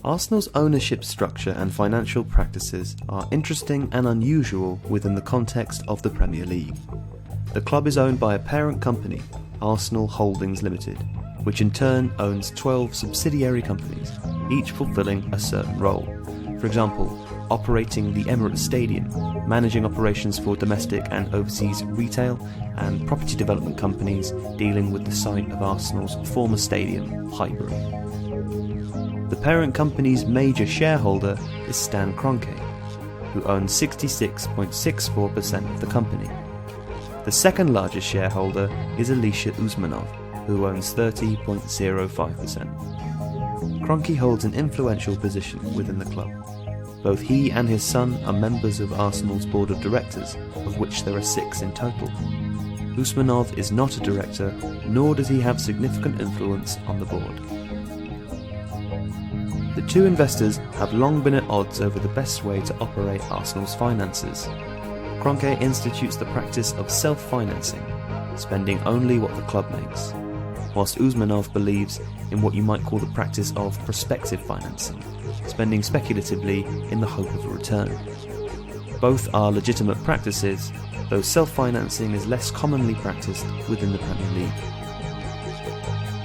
Arsenal's ownership structure and financial practices are interesting and unusual within the context of the Premier League. The club is owned by a parent company, Arsenal Holdings Limited, which in turn owns 12 subsidiary companies, each fulfilling a certain role. For example, operating the Emirates Stadium, managing operations for domestic and overseas retail, and property development companies dealing with the site of Arsenal's former stadium, Highbury. The parent company's major shareholder is Stan Kroenke, who owns 66.64% of the company. The second largest shareholder is Alisher Usmanov, who owns 30.05%. Kroenke holds an influential position within the club. Both he and his son are members of Arsenal's board of directors, of which there are 6 in total. Usmanov is not a director, nor does he have significant influence on the board. The two investors have long been at odds over the best way to operate Arsenal's finances. Kroenke institutes the practice of self-financing, spending only what the club makes, whilst Usmanov believes in what you might call the practice of prospective financing, spending speculatively in the hope of a return. Both are legitimate practices, though self-financing is less commonly practiced within the Premier League.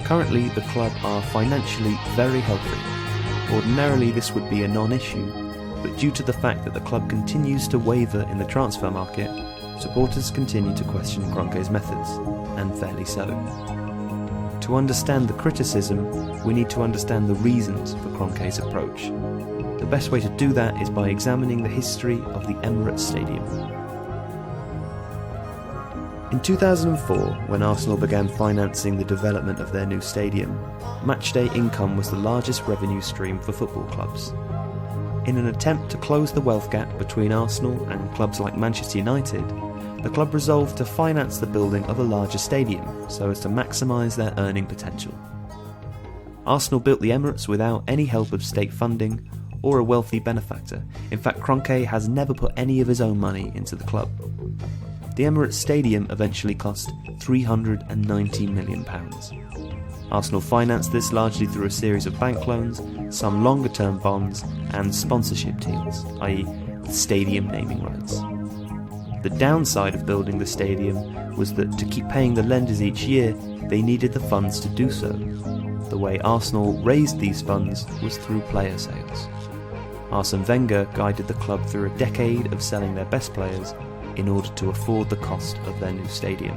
Currently, the club are financially very healthy. Ordinarily this would be a non-issue, but due to the fact that the club continues to waver in the transfer market, supporters continue to question Kroenke's methods, and fairly so. To understand the criticism, we need to understand the reasons for Kroenke's approach. The best way to do that is by examining the history of the Emirates Stadium. In 2004, when Arsenal began financing the development of their new stadium, matchday income was the largest revenue stream for football clubs. In an attempt to close the wealth gap between Arsenal and clubs like Manchester United, the club resolved to finance the building of a larger stadium so as to maximise their earning potential. Arsenal built the Emirates without any help of state funding or a wealthy benefactor. In fact, Kroenke has never put any of his own money into the club. The Emirates Stadium eventually cost £390 million. Arsenal financed this largely through a series of bank loans, some longer-term bonds, and sponsorship deals, i.e. stadium naming rights. The downside of building the stadium was that to keep paying the lenders each year, they needed the funds to do so. The way Arsenal raised these funds was through player sales. Arsene Wenger guided the club through a decade of selling their best players in order to afford the cost of their new stadium.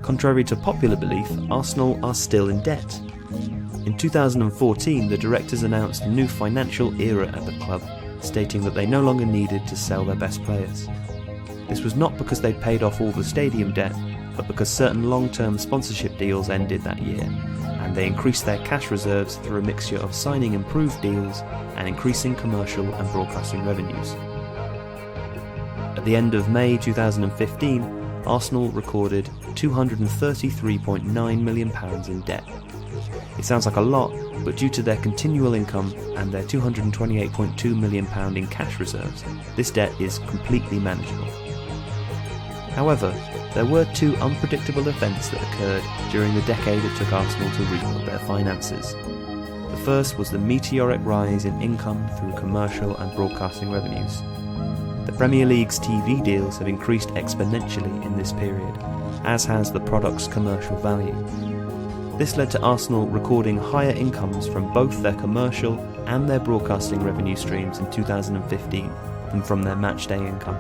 Contrary to popular belief, Arsenal are still in debt. In 2014, the directors announced a new financial era at the club, stating that they no longer needed to sell their best players. This was not because they paid off all the stadium debt, but because certain long-term sponsorship deals ended that year, and they increased their cash reserves through a mixture of signing improved deals and increasing commercial and broadcasting revenues. At the end of May 2015, Arsenal recorded £233.9 million in debt. It sounds like a lot, but due to their continual income and their £228.2 million in cash reserves, this debt is completely manageable. However, there were 2 unpredictable events that occurred during the decade it took Arsenal to rebuild their finances. The first was the meteoric rise in income through commercial and broadcasting revenues. The Premier League's TV deals have increased exponentially in this period, as has the product's commercial value. This led to Arsenal recording higher incomes from both their commercial and their broadcasting revenue streams in 2015 than from their matchday income.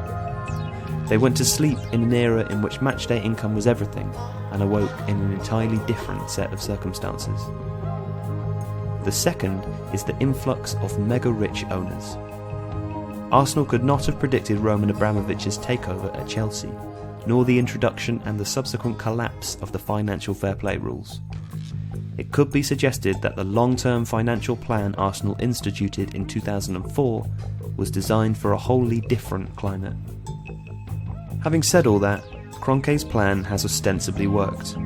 They went to sleep in an era in which matchday income was everything and awoke in an entirely different set of circumstances. The second is the influx of mega-rich owners. Arsenal could not have predicted Roman Abramovich's takeover at Chelsea, nor the introduction and the subsequent collapse of the financial fair play rules. It could be suggested that the long-term financial plan Arsenal instituted in 2004 was designed for a wholly different climate. Having said all that, Kroenke's plan has ostensibly worked.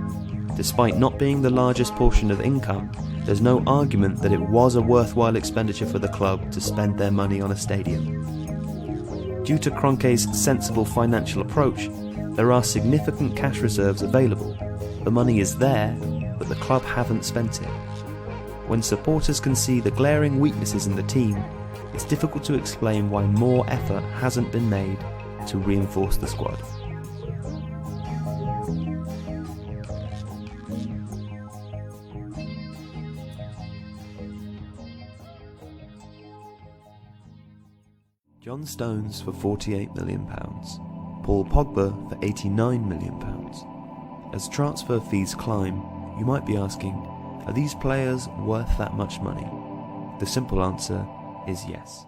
Despite not being the largest portion of income, there's no argument that it was a worthwhile expenditure for the club to spend their money on a stadium. Due to Kroenke's sensible financial approach, there are significant cash reserves available. The money is there, but the club haven't spent it. When supporters can see the glaring weaknesses in the team, it's difficult to explain why more effort hasn't been made to reinforce the squad. John Stones for £48 million, Paul Pogba for £89 million. As transfer fees climb, you might be asking, are these players worth that much money? The simple answer is yes.